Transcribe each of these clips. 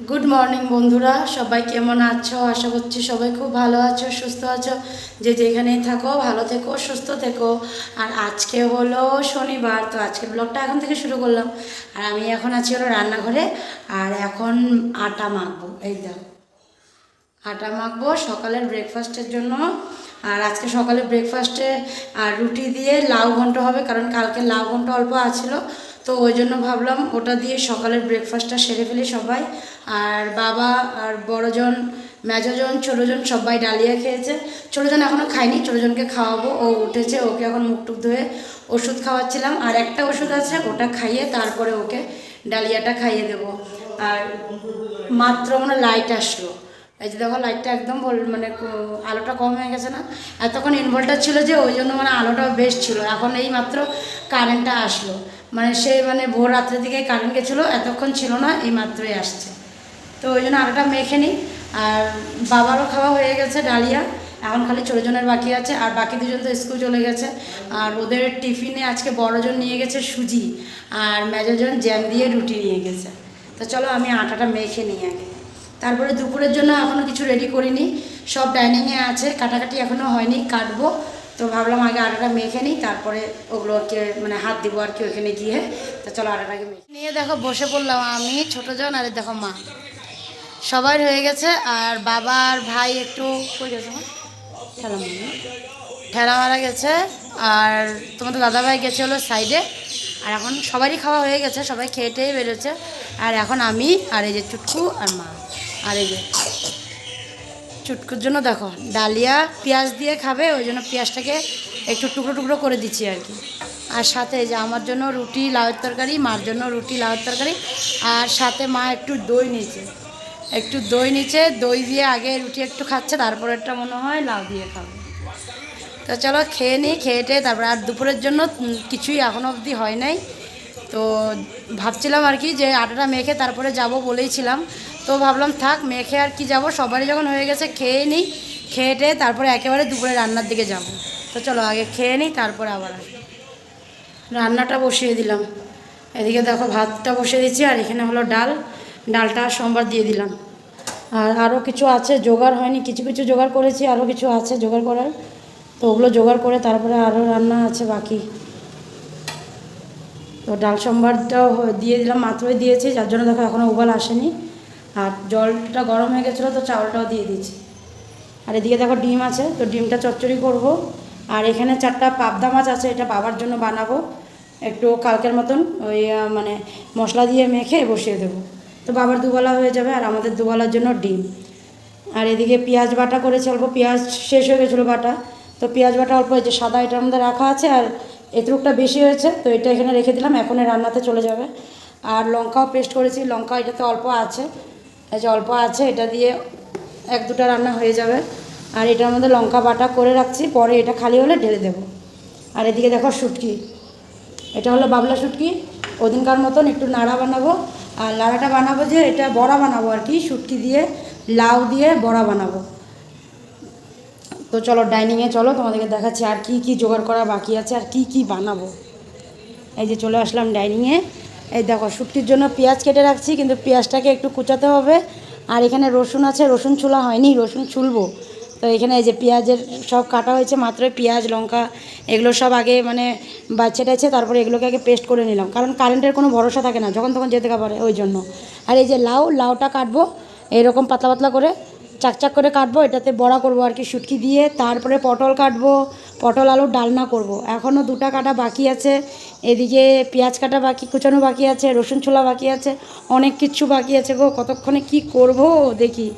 Good morning বন্ধুরা, সবাই কেমন আছো? আশা করছি সবাই খুব ভালো আছো, সুস্থ আছো। যে যেখানেই থাকো ভালো থেকো, সুস্থ থেকো। আর আজকে হলো শনিবার, তো আজকে ব্লগটা এখন থেকে শুরু করলাম। আর আমি এখন আছি হলো রান্নাঘরে। আর এখন আটা মাখবো, এই দেখো আটা মাখবো সকালের ব্রেকফাস্টের জন্য। আর আজকে সকালে ব্রেকফাস্টে আর রুটি দিয়ে লাউ ঘন্ট হবে, কারণ কালকে লাউ ঘন্ট অল্প আছিল, তো ওই জন্য ভাবলাম ওটা দিয়ে সকালের ব্রেকফাস্টটা সেরে ফেলি সবাই। আর বাবা আর বড়জন, মেজোজন, ছোটোজন সবাই ডালিয়া খেয়েছে। ছোটোজন এখনও খায়নি, ছোটোজনকে খাওয়াবো, ও উঠেছে, ওকে এখন মুখ টুক ধুয়ে ওষুধ খাওয়াচ্ছিলাম। আর একটা ওষুধ আছে, ওটা খাইয়ে তারপরে ওকে ডালিয়াটা খাইয়ে দেবো। আর মাত্র মানে লাইট আসলো, এই যে দেখো লাইটটা একদম মানে আলোটা কম হয়ে গেছে না? এতক্ষণ ইনভার্টার ছিল যে ওই জন্য মানে আলোটা বেশ ছিল। এখন এই মাত্র কারেন্টটা আসলো, মানে সেই মানে ভোর রাত্রের দিকে কারেন্ট গেছিলো, এতক্ষণ ছিল না, এই মাত্রই আসছে। তো ওই জন্য আলোটা মেখে নিই। আর বাবারও খাওয়া হয়ে গেছে ডালিয়া, এখন খালি ছোটোজনের বাকি আছে। আর বাকি দুজন তো স্কুল চলে গেছে। আর ওদের টিফিনে আজকে বড়জন নিয়ে গেছে সুজি, আর মেজোজন জ্যাম দিয়ে রুটি নিয়ে গেছে। তো চলো আমি আটাটা মেখে নিই আগে, তারপরে দুপুরের জন্য এখনও কিছু রেডি করিনি, সব ডাইনিংয়ে আছে, কাটাকাটি এখনও হয়নি, কাটবো। তো ভাবলাম আগে আটাটা মেখে নিই, তারপরে ওগুলোকে মানে হাত দিব আর কি ওইখানে গিয়ে। তো চলো আটাটাকে মেখে নিয়ে দেখো বসে পড়লাম আমি, ছোটোজন, আর দেখো মা, সবার হয়ে গেছে। আর বাবা আর ভাই একটু কই গেছে, ঠেলা ঠেলা মারা গেছে। আর তোমাদের দাদাভাই গেছে হলো সাইডে। আর এখন সবারই খাওয়া হয়ে গেছে, সবাই খেয়ে টেয়ে বেরোচ্ছে। আর এখন আমি আর এই যে চুটকু আর মা, আর এই যে চুটকুর জন্য দেখো ডালিয়া পেঁয়াজ দিয়ে খাবে, ওই জন্য পেঁয়াজটাকে একটু টুকরো টুকরো করে দিচ্ছি আর কি। আর সাথে যে আমার জন্য রুটি লাউয়ের তরকারি, মার জন্য রুটি লাউয়ের তরকারি। আর সাথে মা একটু দই নিয়েছে, একটু দই নিচে, দই দিয়ে আগে রুটি একটু খাচ্ছে, তারপরেরটা মনে হয় লাউ দিয়ে খাবে। তো চলো খেয়ে নিই, খেয়ে টেয়ে তারপরে। আর দুপুরের জন্য কিছুই এখনও অবধি হয় নাই। তো ভাবছিলাম আর কি যে আটাটা মেখে তারপরে যাব বলেইছিলাম। তো ভাবলাম থাক, মেখে আর কি যাব, সবারই যখন হয়ে গেছে খেয়ে নিই, খেয়ে টেয়ে তারপরে একেবারে দুপুরে রান্নার দিকে যাব। তো চলো আগে খেয়ে নিই, তারপরে আবার আসবো। রান্নাটা বসিয়ে দিলাম, এদিকে দেখো ভাতটা বসিয়ে দিচ্ছি। আর এখানে হলো ডাল, ডালটা সোমবার দিয়ে দিলাম। আর আরও কিছু আছে, জোগাড় হয়নি, কিছু কিছু জোগাড় করেছি, আরও কিছু আছে জোগাড় করার। তো ওগুলো জোগাড় করে তারপরে আরও রান্না আছে বাকি। তো ডাল সম্বারটাও দিয়ে দিলাম, মাত্রই দিয়েছি, যার জন্য দেখো এখনও উবাল আসেনি। আর জলটা গরম হয়ে গেছিলো, তো চাউলটাও দিয়ে দিয়েছি। আর এদিকে দেখো ডিম আছে, তো ডিমটা চচ্চড়ি করব। আর এখানে 4টা পাবদা মাছ আছে, এটা বাবার জন্য বানাবো একটু কালকের মতন, ওই মানে মশলা দিয়ে মেখে বসিয়ে দেবো। তো বাবার দুবেলা হয়ে যাবে, আর আমাদের দুবেলার জন্য ডিম। আর এদিকে পেঁয়াজ বাটা করেছি অল্প, পেঁয়াজ শেষ হয়ে গেছিলো বাটা, তো পেঁয়াজ বাটা অল্প এই যে সাদা এটার মধ্যে রাখা আছে। আর এতটুকটা বেশি হয়েছে, তো এটা এখানে রেখে দিলাম, এখন রান্নাতে চলে যাবে। আর লঙ্কাও পেস্ট করেছি, লঙ্কা এটাতে অল্প আছে, এই যে অল্প আছে, এটা দিয়ে 1-2টা রান্না হয়ে যাবে। আর এটার মধ্যে লঙ্কা বাটা করে রাখছি, পরে এটা খালি হলে ঢেলে দেবো। আর এদিকে দেখো শুটকি, এটা হলো বাবলা শুটকি, ওদিনকার মতন একটু নাড়া বানাবো। আর নাড়াটা বানাবো যে এটা বড়া বানাবো আর কি, শুটকি দিয়ে লাউ দিয়ে বড়া বানাবো। তো চলো ডাইনিংয়ে চলো, তোমাদেরকে দেখাচ্ছি আর কি কি জোগাড় করা বাকি আছে, আর কি কি বানাবো। এই যে চলে আসলাম ডাইনিংয়ে। এই দেখো শুটকির জন্য পেঁয়াজ কেটে রাখছি, কিন্তু পেঁয়াজটাকে একটু কুচাতে হবে। আর এখানে রসুন আছে, রসুন ছুলা হয়নি, রসুন ছুলবো। তো এখানে এই যে পেঁয়াজের সব কাটা হয়েছে মাত্রই, পেঁয়াজ লঙ্কা এগুলো সব আগে মানে বাচ্চা টাইছে, তারপরে এগুলোকে আগে পেস্ট করে নিলাম, কারণ কারেন্টের কোনো ভরসা থাকে না, যখন তখন যেতে পারে ওই জন্য। আর এই যে লাউটা কাটবো এইরকম পাতলা পাতলা করে, চাকচাক করে কাটবো, এটাতে বড়া করব আর কি শুটকি দিয়ে। তারপরে পটল কাটবো, পটল আলুর ডালনা করব। এখনও 2টা কাটা বাকি আছে, এদিকে পেঁয়াজ কাটা বাকি, কুচানো বাকি আছে, রসুন ছোলা বাকি আছে, অনেক কিছু বাকি আছে গো, কতক্ষণে কি করব দেখি।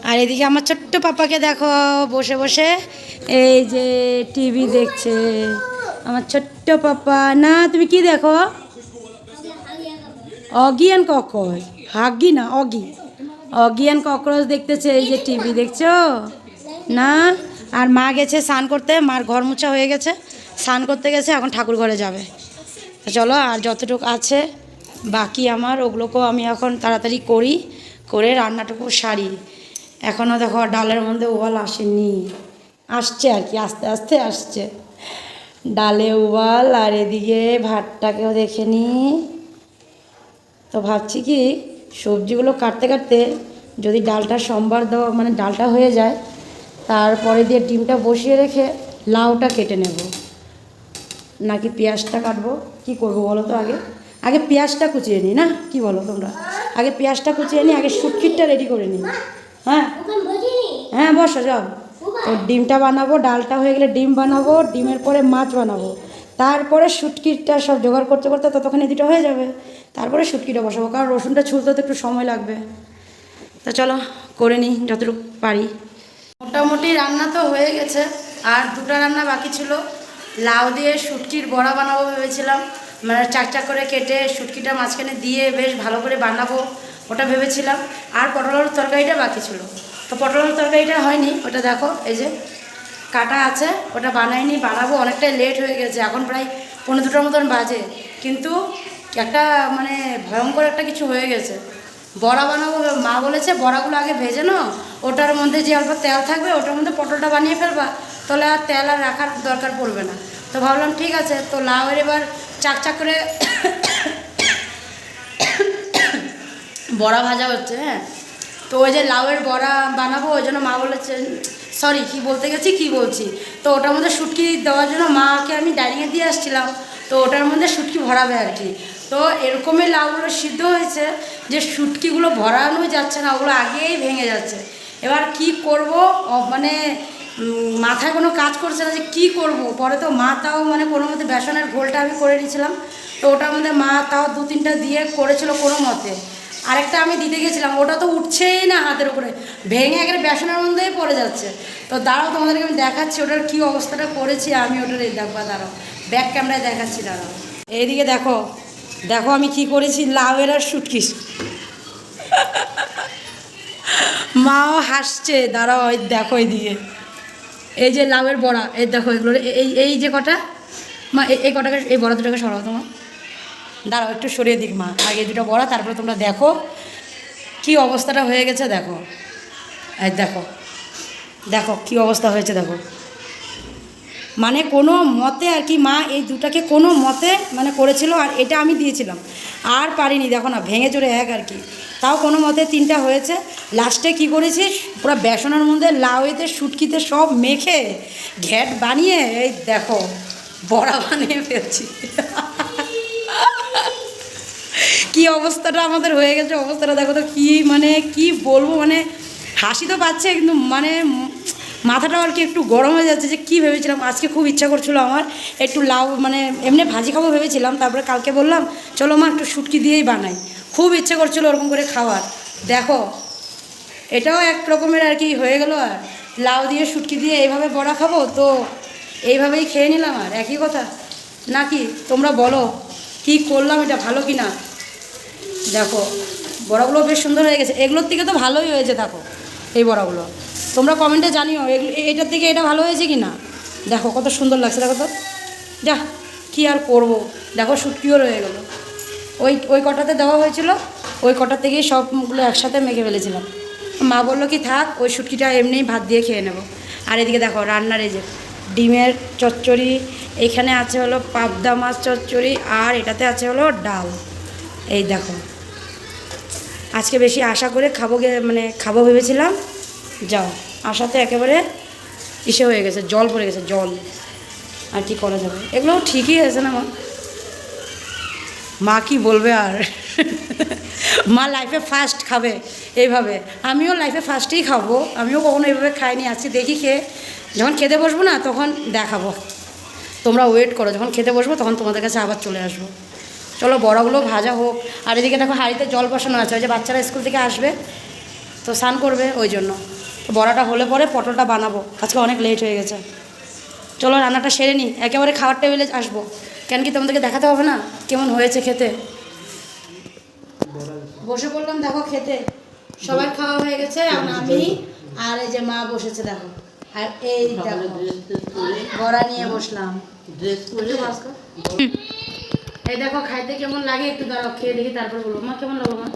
আর এদিকে আমার ছোট্ট পাপাকে দেখো বসে বসে এই যে টিভি দেখছে, আমার ছোট্ট পাপা। না তুমি কি দেখো? অগি অ্যান্ড ককরোচ, হাগি না অগি, অগি অ্যান্ড ককরোচ দেখতেছে, এই যে টিভি দেখছো না? আর মা গেছে স্নান করতে, মার ঘর মোছা হয়ে গেছে, স্নান করতে গেছে, এখন ঠাকুর ঘরে যাবে। তো চলো আর যতটুকু আছে বাকি আমার, ওগুলোকেও আমি এখন তাড়াতাড়ি করি, করে রান্নাটুকু সারি। এখনও দেখো ডালের মধ্যে উবাল আসেনি, আসছে আর কি, আস্তে আস্তে আসছে ডালে উবাল। আর এদিকে ভাতটাকেও দেখে নিই। তো ভাবছি কি সবজিগুলো কাটতে কাটতে যদি ডালটা সম্বার দেওয়া মানে ডালটা হয়ে যায়, তারপরে দিয়ে ডিমটা বসিয়ে রেখে লাউটা কেটে নেব, নাকি পেঁয়াজটা কাটবো, কি করবো বলো তো? আগে আগে পেঁয়াজটা কুচিয়ে নিই না, কি বলো তোমরা? আগে পেঁয়াজটা কুচিয়ে নিই, আগে শুটকিটা রেডি করে নিই। হ্যাঁ হ্যাঁ, বসো যাও। তো ডিমটা বানাবো, ডালটা হয়ে গেলে ডিম বানাবো, ডিমের পরে মাছ বানাবো, তারপরে শুটকিটা সব জোগাড় করতে করতে ততক্ষণে দুটো হয়ে যাবে। তারপরে শুটকিটা বসাবো, কারণ রসুনটা ছুলতে তো একটু সময় লাগবে। তো চলো করে নিই যতটুকু পারি। মোটামুটি রান্না তো হয়ে গেছে, আর দুটো রান্না বাকি ছিল। লাউ দিয়ে শুটকির বড়া বানাবো ভেবেছিলাম, মানে চাক চাক করে কেটে শুটকিটা মাঝখানে দিয়ে বেশ ভালো করে বানাবো, ওটা ভেবেছিলাম। আর পটল আলুর তরকারিটা বাকি ছিল, তো পটল আলুর তরকারিটা হয়নি। ওটা দেখো এই যে কাটা আছে, ওটা বানাইনি, বানাবো। অনেকটাই লেট হয়ে গেছে, এখন প্রায় 1:45 মতন বাজে, কিন্তু একটা মানে ভয়ঙ্কর একটা কিছু হয়ে গেছে। বড়া বানাবো, মা বলেছে বড়াগুলো আগে ভেজে নাও, ওটার মধ্যে যে অল্প তেল থাকবে ওটার মধ্যে পটলটা বানিয়ে ফেলবা, তাহলে আর তেল আর রাখার দরকার পড়বে না। তো ভাবলাম ঠিক আছে। তো লাউয়ের এবার চাক চাক করে বড়া ভাজা হচ্ছে। হ্যাঁ, তো ওই যে লাউয়ের বড়া বানাবো, ওই জন্য মা বলেছে, সরি কী বলতে গেছি কী বলছি, তো ওটার মধ্যে শুটকি দেওয়ার জন্য মাকে আমি ডাইনিংয়ে দিয়ে আসছিলাম, তো ওটার মধ্যে শুটকি ভরাবে আর কি। তো এরকমই লাউগুলো সিদ্ধ হয়েছে যে শুটকিগুলো ভরানোই যাচ্ছে না, ওগুলো আগেই ভেঙে যাচ্ছে। এবার কি করব, মানে মাথায় কোনো কাজ করছে না যে কী করব। পরে তো মা তাও মানে কোনো মতে বেসনের ঘোলটা আমি করে নিয়েছিলাম, তো ওটার মধ্যে মা তাও 2-3টা দিয়ে করেছিল কোনো মতে। আরেকটা আমি দিতে গেছিলাম, ওটা তো উঠছেই না হাতের উপরে, ভেঙে একেবারে বেসনের মধ্যেই পড়ে যাচ্ছে। তো দাঁড়াও তোমাদেরকে আমি দেখাচ্ছি ওটার কী অবস্থাটা করেছি আমি, ওটার এই দেখবা, দাঁড়াও ব্যাক ক্যামেরায় দেখাচ্ছি, দাঁড়াও। এইদিকে দেখো, দেখো আমি কি করেছি, লাউয়ের আর শুটকি। মাও হাসছে, দাঁড়াও ওই দেখো এইদিকে, এই যে লাউয়ের বড়া, এই দেখো এগুলো, এই এই যে কটা মা, এই কটাকে, এই বড়া দুটাকে সরাও তোমার, দাঁড়াও একটু সরিয়ে দিক মা, আগে দুটো বড়া, তারপরে তোমরা দেখো কি অবস্থাটা হয়ে গেছে। দেখো এই দেখো, দেখো কি অবস্থা হয়েছে দেখো, মানে কোনো মতে আর কি মা এই দুটাকে কোনো মতে মানে করেছিল, আর এটা আমি দিয়েছিলাম, আর পারিনি, দেখো না ভেঙে চড়ে এক আর কি। তাও কোনো মতে 3টা হয়েছে। লাস্টে কি করেছি, পুরো বেসনের মধ্যে লাউয়েতে শুটকিতে সব মেখে ঘ্যাট বানিয়ে এই দেখো বড়া বানিয়ে ফেলছি। কি অবস্থাটা আমাদের হয়ে গেছে, অবস্থাটা দেখো তো, কি মানে কি বলবো, মানে হাসি তো পাচ্ছে, কিন্তু মানে মাথাটাও আর কি একটু গরম হয়ে যাচ্ছে যে কী ভেবেছিলাম। আজকে খুব ইচ্ছা করছিল আমার একটু লাউ মানে এমনি ভাজি খাবো ভেবেছিলাম, তারপরে কালকে বললাম চলো মা একটু শুটকি দিয়েই বানাই, খুব ইচ্ছে করছিলো ওরকম করে খাওয়ার। দেখো এটাও এক রকমের আর কি হয়ে গেল, আর লাউ দিয়ে শুটকি দিয়ে এইভাবে বড়া খাবো, তো এইভাবেই খেয়ে নিলাম। আর একই কথা নাকি, তোমরা বলো কি করলাম, এটা ভালো কি না? দেখো বড়াগুলো বেশ সুন্দর হয়ে গেছে, এগুলোর থেকে তো ভালোই হয়েছে। দেখো এই বড়াগুলো তোমরা কমেন্টে জানিও এটার থেকে এটা ভালো হয়েছে কি না। দেখো কত সুন্দর লাগছে, দেখো তো, যা কি আর করব। দেখো শুটকিও রয়ে গেলো, ওই ওই কটাতে দেওয়া হয়েছিল, ওই কটার থেকেই সবগুলো একসাথে মেখে ফেলেছিলাম। মা বললো কি থাক, ওই শুটকিটা এমনিই ভাত দিয়ে খেয়ে নেব। আর এদিকে দেখো রান্নার এই যে ডিমের চচ্চড়ি, এখানে আছে হলো পাবদা মাছ চচ্চড়ি, আর এটাতে আছে হলো ডাল। এই দেখো আজকে বেশি আশা করে মানে খাবো ভেবেছিলাম, যাও আশাতে একেবারে ইসে হয়ে গেছে, জল পড়ে গেছে জল। আর কি করা যাবে, এগুলো ঠিকই আছে না মা কি বলবে আর। মা লাইফে ফার্স্ট খাবে এইভাবে, আমিও লাইফে ফার্স্টেই খাবো, আমিও কখনো এইভাবে খাইনি। আজকে দেখি খেয়ে, যখন খেতে বসবো না তখন দেখাবো, তোমরা ওয়েট করো, যখন খেতে বসবো তখন তোমাদের কাছে আবার চলে আসবো। চলো বড়াগুলো ভাজা হোক। আর এদিকে দেখো হাঁড়িতে জল বসানো আছে, ওই যে বাচ্চারা স্কুল থেকে আসবে তো স্নান করবে, ওই জন্য। তো বড়াটা হলে পরে পটলটা বানাবো, আজকে অনেক লেট হয়ে গেছে। চলো রান্নাটা সেরে নিই, একেবারে খাওয়ার টেবিলে আসবো, কেন কি তোমাদেরকে দেখাতে হবে না কেমন হয়েছে খেতে। বসে পড়লাম দেখো খেতে, সবাই খাওয়া হয়ে গেছে, এখন আমি আর এই যে মা বসেছে দেখো, আর এই দেখো বড়া নিয়ে বসলাম। এই দেখো খাইতে কেমন লাগে, একটু দাঁড়াও খেয়ে দেখি তারপর বলবো। মা কেমন লাগলো মা?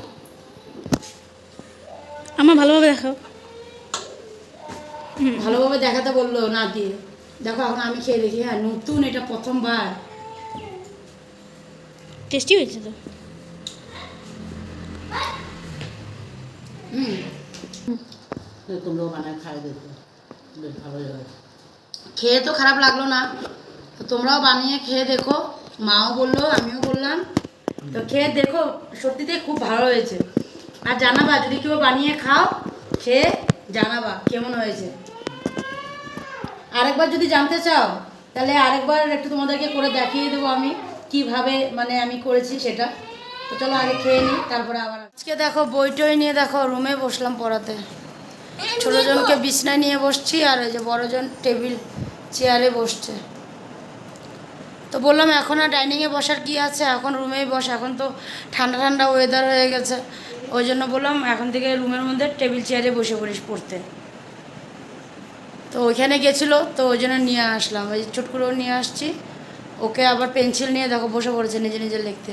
আমার ভালোভাবে দেখাও। ভালোভাবে দেখাতে বললো না দিয়ে, দেখো এখন আমি খেয়ে দেখি। হ্যাঁ নতুন, এটা প্রথমবার। টেস্টি হয়েছে তো। তোমরাও বানায় খাই দেখো, বেশ ভালোই হয়। খেয়ে তো খারাপ লাগলো না, তো তোমরাও বানিয়ে খেয়ে দেখো। মাও বললো, আমিও বললাম, তো খেয়ে দেখো, সত্যিতে খুব ভালো হয়েছে। আর জানাবা যদি কেউ বানিয়ে খাও, খেয়ে জানাবা কেমন হয়েছে। আরেকবার যদি জানতে চাও তাহলে আরেকবার একটু তোমাদেরকে করে দেখিয়ে দেবো আমি কিভাবে মানে আমি করেছি সেটা। তো চলো আগে খেয়ে নিই, তারপরে আবার। আজকে দেখো বইটই নিয়ে দেখো রুমে বসলাম পড়াতে। ছোটোজনকে বিছনায় নিয়ে বসছি, আর ওই যে বড়জন টেবিল চেয়ারে বসছে। তো বললাম এখন আর ডাইনিংয়ে বসার কি আছে, এখন রুমেই বস, এখন তো ঠান্ডা ঠান্ডা ওয়েদার হয়ে গেছে। ওই জন্য বললাম এখন থেকে রুমের মধ্যে টেবিল চেয়ারে বসে পড়িস পড়তে। তো ওইখানে গেছিলো, তো ওই জন্য নিয়ে আসলাম, ওই চুটকুলো নিয়ে আসছি। ওকে আবার পেন্সিল নিয়ে দেখো বসে পড়েছে নিজে নিজে লিখতে।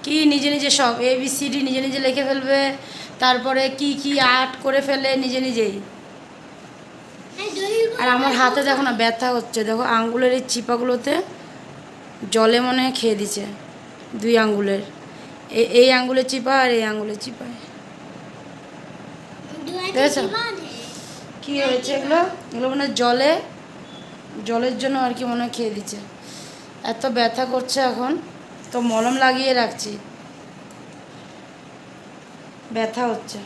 কি নিজে নিজে সব ABCD নিজে নিজে লিখে ফেলবে, তারপরে কি কি আর্ট করে ফেলে নিজে নিজেই। আর আমার হাতে দেখো না ব্যথা হচ্ছে, দেখো আঙ্গুলের এই চিপাগুলোতে জলে মনে হয় খেয়ে দিছে, 2 আঙ্গুলের, এই আঙ্গুলের চিপা আর এই আঙ্গুলের চিপায়। দেখেছো কী হয়েছে এগুলো? এগুলো মানে জলের জন্য আর কি মনে হয় খেয়ে দিচ্ছে। এত ব্যথা করছে এখন, তো মলম লাগিয়ে রাখছি, ব্যথা হচ্ছে।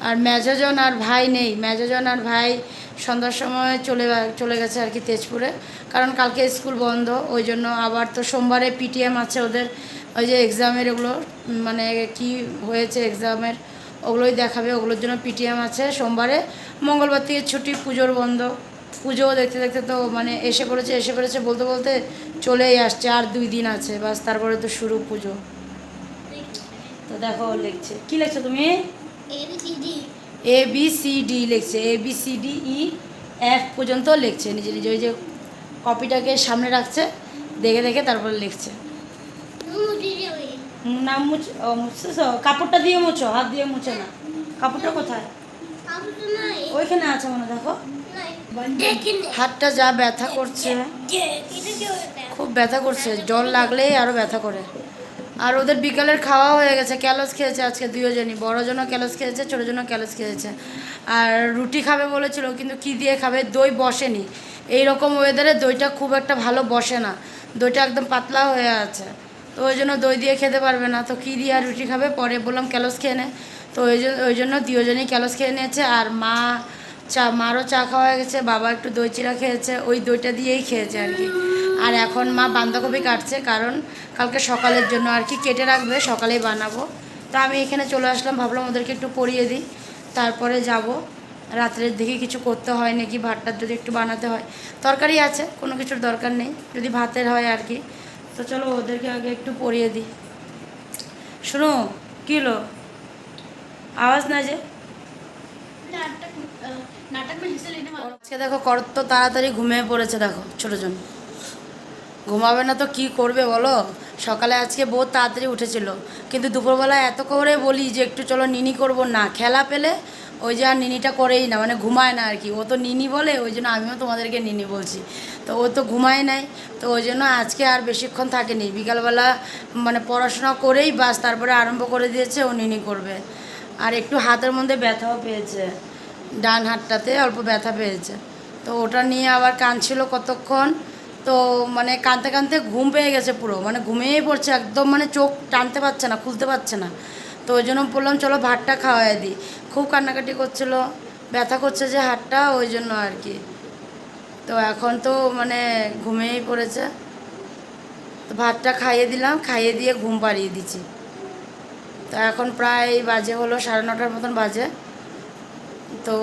আর মেজোজন আর ভাই নেই, মেজোজন আর ভাই সন্ধ্যার সময় চলে গেছে আর কি তেজপুরে, কারণ কালকে স্কুল বন্ধ। ওই জন্য আবার তো সোমবারে PTM আছে ওদের, ওই যে এক্সামের ওগুলো মানে কি হয়েছে এক্সামের ওগুলোই দেখাবে, ওগুলোর জন্য PTM আছে সোমবারে। মঙ্গলবার থেকে ছুটি, পুজোর বন্ধ। পুজো দেখতে দেখতে তো মানে এসে পড়েছে বলতে বলতে চলেই আসছে, আর 2 দিন আছে বাস, তারপরে তো শুরু পুজো। তো দেখো লিখছে, কি লিখছো তুমি? ABCD লিখছে, ABCDEF পর্যন্ত লিখছে নিজে নিজে। ওই যে কপিটাকে সামনে রাখছে, দেখে দেখে তারপরে লিখছে। নাম মুছছো? কাপড়টা দিয়ে মুছো, হাত দিয়ে মুছে না। কাপড়টা কোথায়? ওইখানে আছে মনে, দেখো। হাতটা যা ব্যথা করছে, খুব ব্যথা করছে, জল লাগলেই আরও ব্যথা করে। আর ওদের বিকালের খাওয়া হয়ে গেছে, ক্যালস খেয়েছে আজকে 2 জনই, বড়জনও ক্যালস খেয়েছে, ছোটোজনও ক্যালস খেয়েছে। আর রুটি খাবে বলেছিল, কিন্তু কি দিয়ে খাবে, দই বসেনি। এই রকম ওয়েদারে দইটা খুব একটা ভালো বসে না, দইটা একদম পাতলা হয়ে আছে। তো ওই জন্য দই দিয়ে খেতে পারবে না, তো কী দিয়ে আর রুটি খাবে। পরে বললাম ক্যালস খেয়ে নে, তো ওই জন্য 2 জনই ক্যালস খেয়ে নিয়েছে। আর মারও চা খাওয়া হয়ে গেছে, বাবা একটু দই চিড়া খেয়েছে, ওই দইটা দিয়েই খেয়েছে আর কি। আর এখন মা বাঁধাকপি কাটছে, কারণ কালকে সকালের জন্য আর কি কেটে রাখবে, সকালেই বানাবো। তো আমি এখানে চলে আসলাম, ভাবলাম ওদেরকে একটু পরিয়ে দিই, তারপরে যাব। রাত্রের দিকে কিছু করতে হয় নাকি, ভাতটার যদি একটু বানাতে হয়, তরকারি আছে, কোনো কিছুর দরকার নেই, যদি ভাতের হয় আর কি। তো চলো ওদেরকে আগে একটু পরিয়ে দিই। শোনো, কী হলো আওয়াজ না যে? আজকে দেখো কত তাড়াতাড়ি ঘুমিয়ে পড়েছে, দেখো ছোটোজন। ঘুমাবে না তো কি করবে বলো? সকালে আজকে বহুত তাড়াতাড়ি উঠেছিল, কিন্তু দুপুরবেলা এত করে বলি যে একটু চলো নিনি করবো, না খেলা পেলে ওই যে আর নিনিটা করেই না, মানে ঘুমায় না আর কি। ও তো নিনি বলে, ওই জন্য আমিও তোমাদেরকে নিনি বলছি। তো ও তো ঘুমায় নাই, তো ওই জন্য আজকে আর বেশিক্ষণ থাকেনি, বিকালবেলা মানে পড়াশোনা করেই বাস তারপরে আরম্ভ করে দিয়েছে ও নিনি করবে। আর একটু হাতের মধ্যে ব্যথাও পেয়েছে, ডান হাতটাতে অল্প ব্যথা পেয়েছে, তো ওটা নিয়ে আবার কাঁদছিল কতক্ষণ। তো মানে কাঁদতে কাঁদতে ঘুম পেয়ে গেছে পুরো, মানে ঘুমিয়েই পড়ছে একদম, মানে চোখ টানতে পারছে না, খুলতে পারছে না। তো ওই জন্য বললাম চলো ভাতটা খাওয়াই দিই। খুব কান্নাকাটি করছিল, ব্যথা করছে যে হাতটা, ওই জন্য আর কি। তো এখন তো মানে ঘুমিয়েই পড়েছে, তো ভাতটা খাইয়ে দিলাম, খাইয়ে দিয়ে ঘুম পাড়িয়ে দিচ্ছি। তো এখন প্রায় বাজে হলো 9:30 মতন বাজে। তো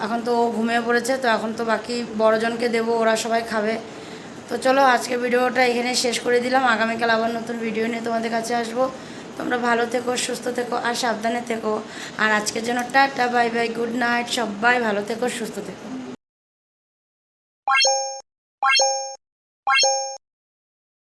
এখন তো ও ঘুমিয়ে পড়েছে, তো এখন তো বাকি বড়জনকে দেবো, ওরা সবাই খাবে। তো চলো আজকে ভিডিওটা এখানে শেষ করে দিলাম, আগামীকাল আবার নতুন ভিডিও নিয়ে তোমাদের কাছে আসবো। তোমরা ভালো থেকো, সুস্থ থেকো আর সাবধানে থেকো। আর আজকের জন্য tata, bye bye, good night, সবাই ভালো থেকো, সুস্থ থেকো।